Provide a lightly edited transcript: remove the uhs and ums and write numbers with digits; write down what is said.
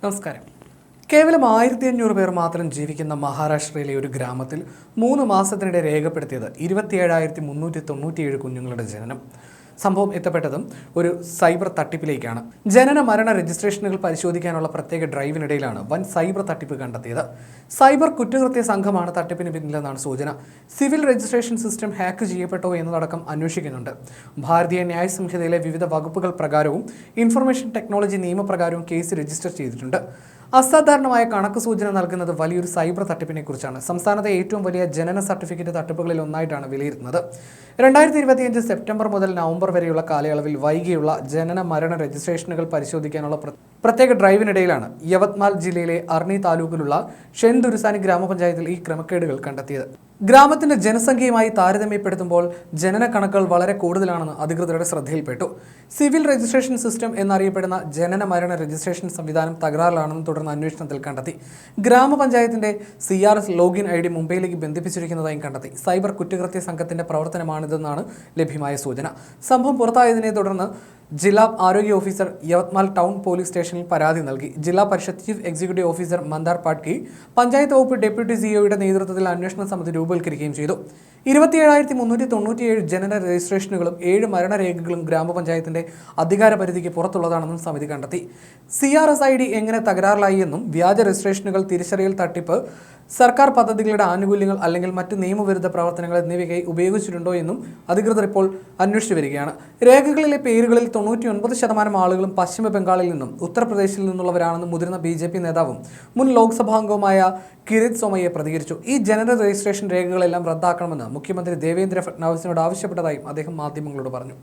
നമസ്കാരം. കേവലം 1500 പേർ മാത്രം ജീവിക്കുന്ന മഹാരാഷ്ട്രയിലെ ഒരു ഗ്രാമത്തിൽ 3 മാസത്തിനിടെ രേഖപ്പെടുത്തിയത് 27,397 കുഞ്ഞുങ്ങളുടെ ജനനം. സംഭവം എത്തപ്പെട്ടതും ഒരു സൈബർ തട്ടിപ്പിലേക്കാണ്. ജനന മരണ രജിസ്ട്രേഷനുകൾ പരിശോധിക്കാനുള്ള പ്രത്യേക ഡ്രൈവിനിടയിലാണ് വൻ സൈബർ തട്ടിപ്പ് കണ്ടെത്തിയത്. സൈബർ കുറ്റകൃത്യ സംഘമാണ് തട്ടിപ്പിന് പിന്നിലെന്നാണ് സൂചന. സിവിൽ രജിസ്ട്രേഷൻ സിസ്റ്റം ഹാക്ക് ചെയ്യപ്പെട്ടോ എന്നതടക്കം അന്വേഷിക്കുന്നുണ്ട്. ഭാരതീയ ന്യായ സംഹിതയിലെ വിവിധ വകുപ്പുകൾ പ്രകാരവും ഇൻഫർമേഷൻ ടെക്നോളജി നിയമപ്രകാരവും കേസ് രജിസ്റ്റർ ചെയ്തിട്ടുണ്ട്. അസാധാരണമായ കണക്ക് സൂചന നൽകുന്നത് വലിയൊരു സൈബർ തട്ടിപ്പിനെ കുറിച്ചാണ്. സംസ്ഥാനത്തെ ഏറ്റവും വലിയ ജനന സർട്ടിഫിക്കറ്റ് തട്ടിപ്പുകളിൽ ഒന്നായിട്ടാണ് വിലയിരുത്തുന്നത്. 2025 സെപ്റ്റംബർ മുതൽ നവംബർ വരെയുള്ള കാലയളവിൽ വൈകിയുള്ള ജനന മരണ രജിസ്ട്രേഷനുകൾ പരിശോധിക്കാനുള്ള പ്രത്യേക ഡ്രൈവിനിടയിലാണ് യവത്മാൽ ജില്ലയിലെ അർണി താലൂക്കിലുള്ള ഷെൻദുരുസാനി ഗ്രാമപഞ്ചായത്തിൽ ഈ ക്രമക്കേടുകൾ കണ്ടെത്തിയത്. ഗ്രാമത്തിന്റെ ജനസംഖ്യയുമായി താരതമ്യപ്പെടുത്തുമ്പോൾ ജനന കണക്കുകൾ വളരെ കൂടുതലാണെന്ന് അധികൃതരുടെ ശ്രദ്ധയിൽപ്പെട്ടു. സിവിൽ രജിസ്ട്രേഷൻ സിസ്റ്റം എന്നറിയപ്പെടുന്ന ജനന മരണ രജിസ്ട്രേഷൻ സംവിധാനം തകരാറിലാണെന്ന് തുടർന്ന് അന്വേഷണത്തിൽ കണ്ടെത്തി. ഗ്രാമപഞ്ചായത്തിന്റെ CRS ലോഗിൻ ID മുംബൈയിലേക്ക് ബന്ധിപ്പിച്ചിരിക്കുന്നതായും കണ്ടെത്തി. സൈബർ കുറ്റകൃത്യ സംഘത്തിന്റെ പ്രവർത്തനമാണിതെന്നാണ് ലഭ്യമായ സൂചന. സംഭവം പുറത്തായതിനെ തുടർന്ന് ജില്ലാ ആരോഗ്യ ഓഫീസർ യവത്മാൽ ടൗൺ പോലീസ് സ്റ്റേഷനിൽ പരാതി നൽകി. ജില്ലാ പരിഷത്ത് chief executive officer Mandar പാട്കി panchayat വകുപ്പ് ഡെപ്യൂട്ടി സിഇഒയുടെ നേതൃത്വത്തിൽ അന്വേഷണ സമിതി രൂപവൽക്കരിക്കുകയും ചെയ്തു. 27,397 ജനന രജിസ്ട്രേഷനുകളും 7 മരണരേഖകളും ഗ്രാമപഞ്ചായത്തിന്റെ അധികാരപരിധിക്ക് പുറത്തുള്ളതാണെന്നും സമിതി കണ്ടെത്തി. CRS ID എങ്ങനെ തകരാറിലായി എന്നും വ്യാജ രജിസ്ട്രേഷനുകൾ, തിരിച്ചറിയൽ തട്ടിപ്പ്, സർക്കാർ പദ്ധതികളുടെ ആനുകൂല്യങ്ങൾ അല്ലെങ്കിൽ മറ്റ് നിയമവിരുദ്ധ പ്രവർത്തനങ്ങൾ എന്നിവയ്ക്കായി ഉപയോഗിച്ചിട്ടുണ്ടോ എന്നും അധികൃതർ ഇപ്പോൾ അന്വേഷിച്ചു വരികയാണ്. രേഖകളിലെ പേരുകളിൽ 99% ആളുകളും പശ്ചിമ ബംഗാളിൽ നിന്നും ഉത്തർപ്രദേശിൽ നിന്നുള്ളവരാണെന്ന് മുതിർന്ന BJP നേതാവും മുൻ ലോക്സഭാംഗവുമായ കിരിത് സോമയ്യ പ്രതികരിച്ചു. ഈ ജനന രജിസ്ട്രേഷൻ രേഖകളെല്ലാം റദ്ദാക്കണമെന്ന് മുഖ്യമന്ത്രി ദേവേന്ദ്ര ഫട്നാവിസിനോട് ആവശ്യപ്പെട്ടതായും അദ്ദേഹം മാധ്യമങ്ങളോട് പറഞ്ഞു.